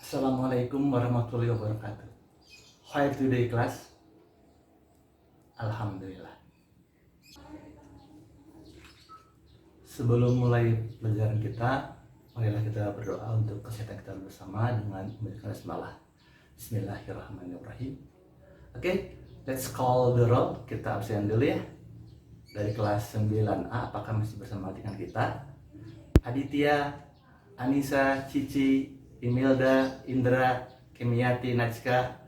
Assalamualaikum warahmatullahi wabarakatuh. How today class? Alhamdulillah. Sebelum mulai pelajaran kita, marilah kita berdoa untuk kesehatan kita bersama dengan membaca basmalah. Bismillahirrahmanirrahim. Oke, let's call the roll. Kita absen dulu ya. Dari kelas 9A, apakah masih bersama dengan kita? Aditya, Anissa, Cici, Imelda, Indra, Kemiati, Najka.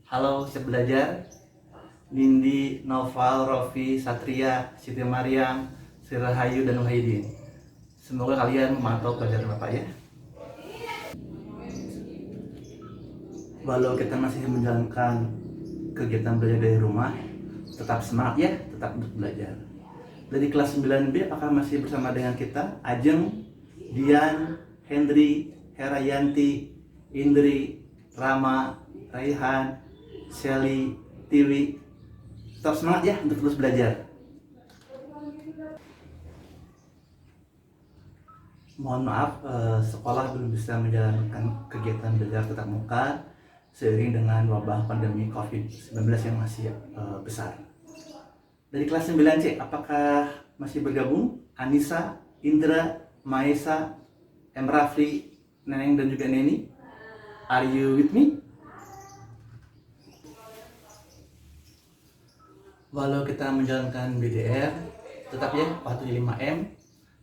Halo, siap belajar? Nindi, Noval, Rofi, Satria, Siti Mariam, Sri Rahayu, dan Wahidin. Semoga kalian memantau pelajaran Bapak ya. Walau kita masih menjalankan kegiatan belajar dari rumah, tetap semangat ya, tetap untuk belajar. Dari kelas 9B, apakah masih bersama dengan kita? Ajeng, Dian, Hendri, Herayanti, Indri, Rama, Raihan, Shelly, Tiwi. Tetap semangat ya untuk terus belajar. Mohon maaf, sekolah belum bisa menjalankan kegiatan belajar tatap muka seiring dengan wabah pandemi COVID-19 yang masih besar. Dari kelas 9C, apakah masih bergabung? Anissa, Indra, Maesa, M. Rafli, Neneng, dan juga Neni. Are you with me? Walau kita menjalankan BDR, tetap ya patuhi 5M,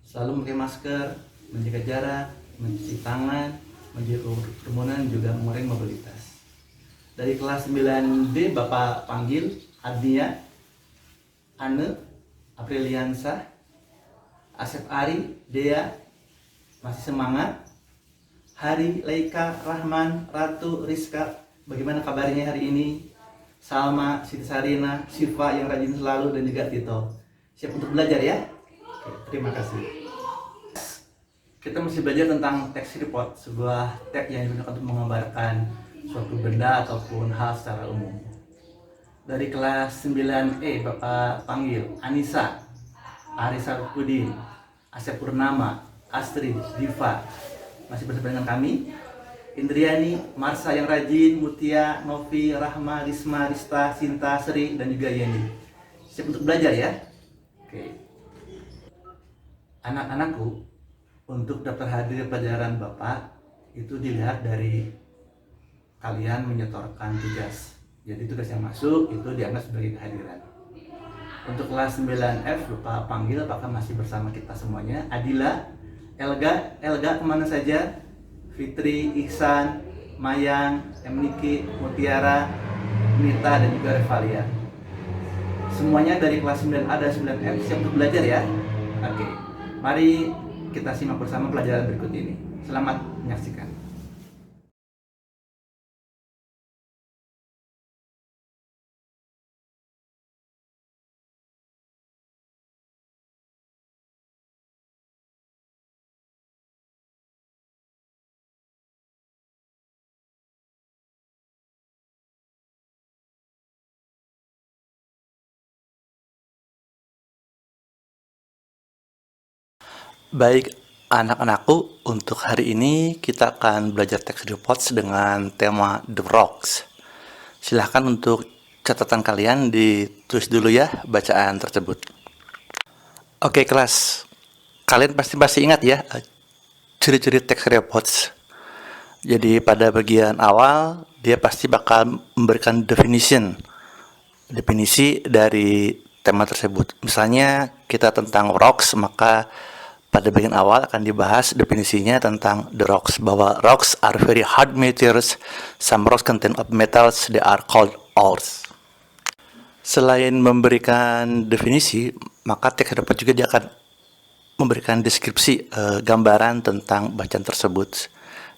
selalu memakai masker, menjaga jarak, mencuci tangan, menjaga kerumunan, juga mengurangi mobilitas. Dari kelas 9D, Bapak panggil Adnia, Ane, Apriliansa, Asep Ari, Dea, masih semangat. Hari, Leika, Rahman, Ratu, Rizka, bagaimana kabarnya hari ini? Salma, Siti Sarina, Siva yang rajin selalu, dan juga Tito. Siap untuk belajar ya? Oke, terima kasih. Kita masih belajar tentang text report, sebuah teks yang digunakan untuk menggambarkan suatu benda ataupun hal secara umum. Dari kelas 9E, Bapak panggil Anissa, Arisa Rukudin, Asep Purnama, Astrid, Diva, masih bersama dengan kami. Indriani, Marsa yang rajin, Mutia, Novi, Rahma, Risma, Rista, Sinta, Sri, dan juga Yeni. Siap untuk belajar ya? Oke. Anak-anakku, untuk daftar hadir pelajaran Bapak itu dilihat dari kalian menyetorkan tugas. Jadi tugas yang masuk itu dianggap sebagai kehadiran. Untuk kelas 9F, Bapak panggil apakah masih bersama kita semuanya. Adila, Elga kemana saja? Fitri, Ihsan, Mayang, Niki, Mutiara, Nita, dan juga Revalia. Semuanya dari kelas 9A dan 9F siap untuk belajar ya. Oke, mari kita simak bersama pelajaran berikut ini. Selamat menyaksikan. Baik anak-anakku, untuk hari ini kita akan belajar text reports dengan tema The Rocks. Silahkan untuk catatan kalian ditulis dulu ya bacaan tersebut. Oke kelas, kalian pasti masih ingat ya ciri-ciri text reports. Jadi pada bagian awal dia pasti bakal memberikan definisi dari tema tersebut. Misalnya kita tentang rocks, maka pada bagian awal akan dibahas definisinya tentang the rocks, bahwa rocks are very hard materials. Some rocks contain of metals, they are called ores. Selain memberikan definisi, maka teks report juga dia akan memberikan deskripsi, gambaran tentang bacaan tersebut.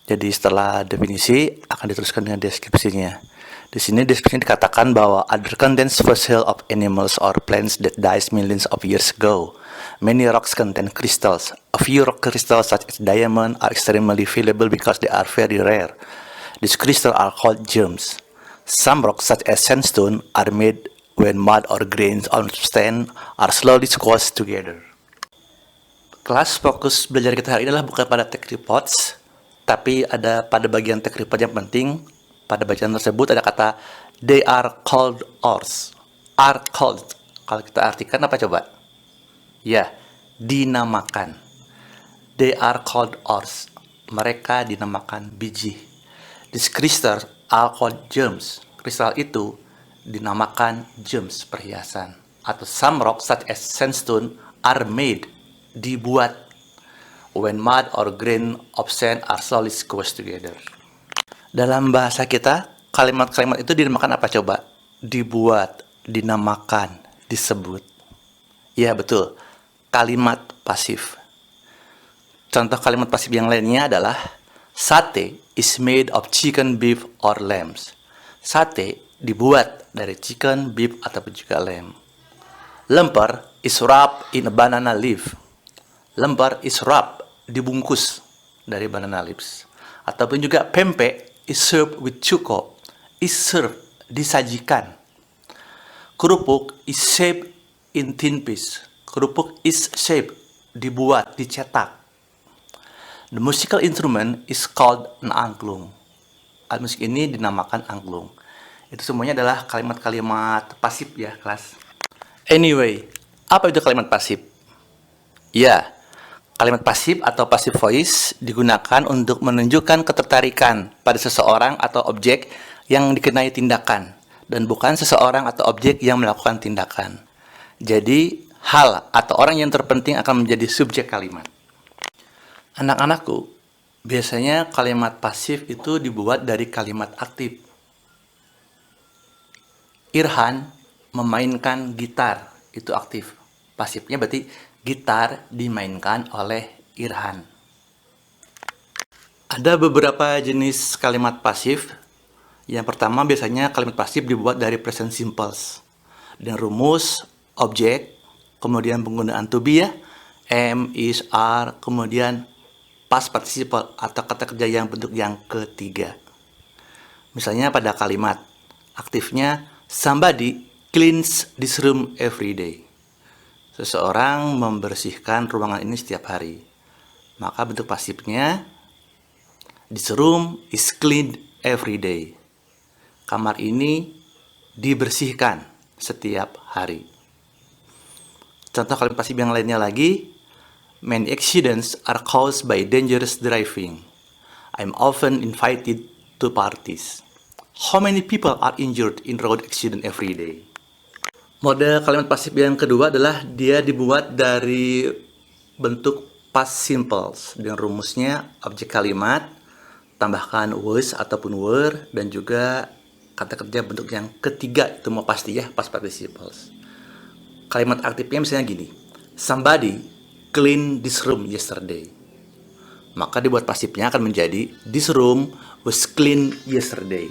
Jadi setelah definisi akan diteruskan dengan deskripsinya. Di sini deskripsinya dikatakan bahwa other contains fossil of animals or plants that died millions of years ago. Many rocks contain crystals. A few rock crystals such as diamond are extremely valuable because they are very rare. These crystals are called gems. Some rocks such as sandstone are made when mud or grains on sand are slowly squashed together. Kelas fokus belajar kita hari ini adalah bukan pada text reports, tapi ada pada bagian tag report yang penting. Pada bacaan tersebut ada kata they are called ors. Are called. Kalau kita artikan apa coba? Ya, dinamakan. They are called ors. Mereka dinamakan biji. These crystals are called gems. Kristal itu dinamakan gems, perhiasan. Atau some rocks such as sandstone are made, dibuat, when mud or grain of sand are slowly squished together. Dalam bahasa kita, kalimat-kalimat itu dinamakan apa coba? Dibuat, dinamakan, disebut. Ya betul, kalimat pasif. Contoh kalimat pasif yang lainnya adalah sate is made of chicken, beef, or lambs. Sate dibuat dari chicken, beef, ataupun juga lamb. Lemper is wrapped in a banana leaf. Lemper is wrapped, dibungkus dari banana leaves. Ataupun juga pempek is served with cuko. Is served, disajikan. Kerupuk is shaped in thin piece. Kerupuk is shaped, dibuat, dicetak. The musical instrument is called an angklung. Alat musik ini dinamakan angklung. Itu semuanya adalah kalimat-kalimat pasif ya, kelas. Anyway, apa itu kalimat pasif? Ya, kalimat pasif atau passive voice digunakan untuk menunjukkan ketertarikan pada seseorang atau objek yang dikenai tindakan, dan bukan seseorang atau objek yang melakukan tindakan. Jadi, hal atau orang yang terpenting akan menjadi subjek kalimat. Anak-anakku, biasanya kalimat pasif itu dibuat dari kalimat aktif. Irhan memainkan gitar, itu aktif. Pasifnya berarti gitar dimainkan oleh Irhan. Ada beberapa jenis kalimat pasif. Yang pertama biasanya kalimat pasif dibuat dari present simples. Dengan rumus, objek, kemudian penggunaan to be ya, am, is, are, kemudian past participle atau kata kerja yang bentuk yang ketiga. Misalnya pada kalimat aktifnya somebody cleans this room every day. Seseorang membersihkan ruangan ini setiap hari. Maka bentuk pasifnya this room is cleaned every day. Kamar ini dibersihkan setiap hari. Contoh kalimat pasif yang lainnya lagi, many accidents are caused by dangerous driving. I'm often invited to parties. How many people are injured in road accident every day? Model kalimat pasif yang kedua adalah dia dibuat dari bentuk past simples dengan rumusnya objek kalimat, tambahkan was ataupun were, dan juga kata kerja bentuk yang ketiga, itu mau pasti ya, past participles. Kalimat aktifnya misalnya gini, somebody clean this room yesterday. Maka dibuat pasifnya akan menjadi this room was clean yesterday.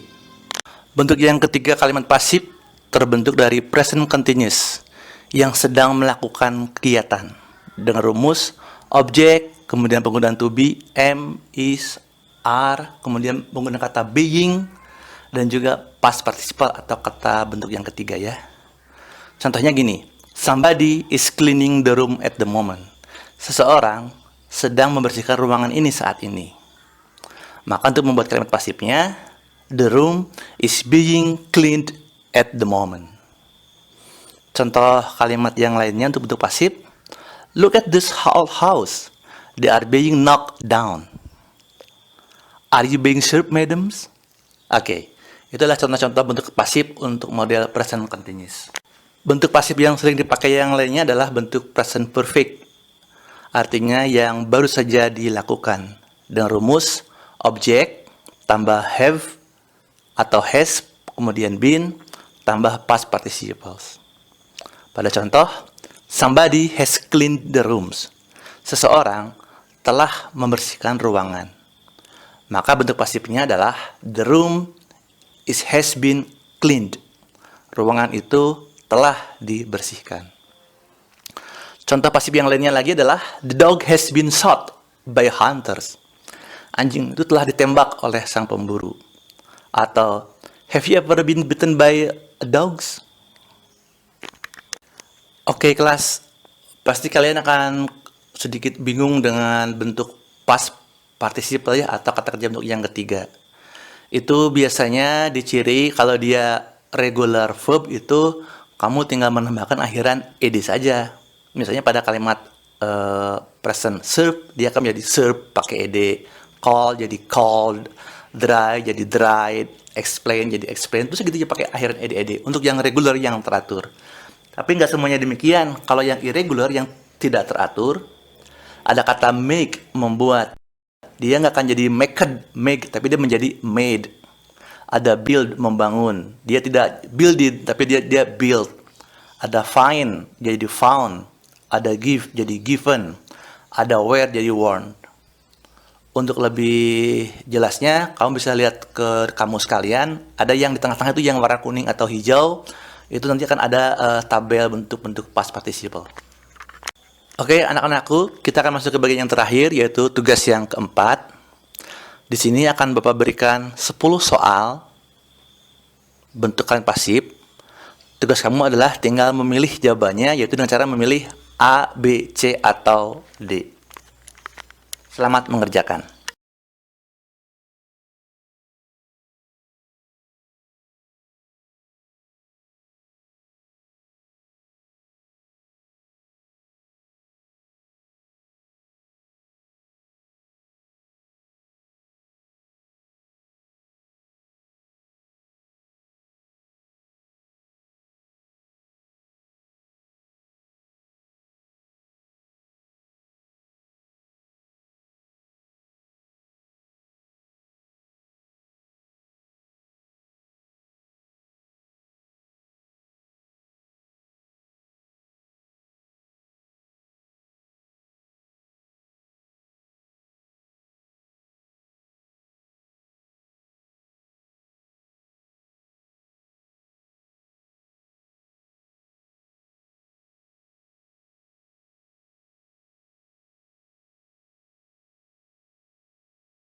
Bentuk yang ketiga kalimat pasif terbentuk dari present continuous yang sedang melakukan kegiatan dengan rumus objek, kemudian penggunaan to be, am, is, are, kemudian penggunaan kata being, dan juga past participle atau kata bentuk yang ketiga ya. Contohnya gini, somebody is cleaning the room at the moment. Seseorang sedang membersihkan ruangan ini saat ini. Maka untuk membuat kalimat pasifnya, the room is being cleaned at the moment. Contoh kalimat yang lainnya untuk bentuk pasif, look at this whole house. They are being knocked down. Are you being served, madams? Oke, itulah contoh-contoh bentuk pasif untuk model present continuous. Bentuk pasif yang sering dipakai yang lainnya adalah bentuk present perfect. Artinya yang baru saja dilakukan. Dengan rumus objek tambah have atau has, kemudian been, tambah past participles. Pada contoh, somebody has cleaned the rooms. Seseorang telah membersihkan ruangan. Maka bentuk pasifnya adalah the room has been cleaned. Ruangan itu telah dibersihkan. Contoh pasif yang lainnya lagi adalah the dog has been shot by hunters. Anjing itu telah ditembak oleh sang pemburu. Atau have you ever been bitten by a dogs? Oke kelas, pasti kalian akan sedikit bingung dengan bentuk past participle ya, atau kata kerja bentuk yang ketiga. Itu biasanya diciri kalau dia regular verb itu kamu tinggal menambahkan akhiran ed saja. Misalnya pada kalimat present serve, dia akan menjadi serve pakai ed, call jadi called, dry jadi dried, explain jadi explain, terus gitu aja pakai akhiran ed untuk yang regular yang teratur. Tapi nggak semuanya demikian. Kalau yang irregular yang tidak teratur, ada kata make, membuat. Dia nggak akan jadi make, tapi dia menjadi made. Ada build, membangun. Dia tidak builded, tapi dia build. Ada find, jadi found. Ada give, jadi given. Ada wear, jadi worn. Untuk lebih jelasnya, kamu bisa lihat ke kamus kalian. Ada yang di tengah-tengah itu yang warna kuning atau hijau. Itu nanti akan ada tabel bentuk-bentuk past participle. Oke, anak-anakku, kita akan masuk ke bagian yang terakhir, yaitu tugas yang keempat. Di sini akan Bapak berikan 10 soal bentuk kalimat pasif. Tugas kamu adalah tinggal memilih jawabannya, yaitu dengan cara memilih A, B, C, atau D. Selamat mengerjakan.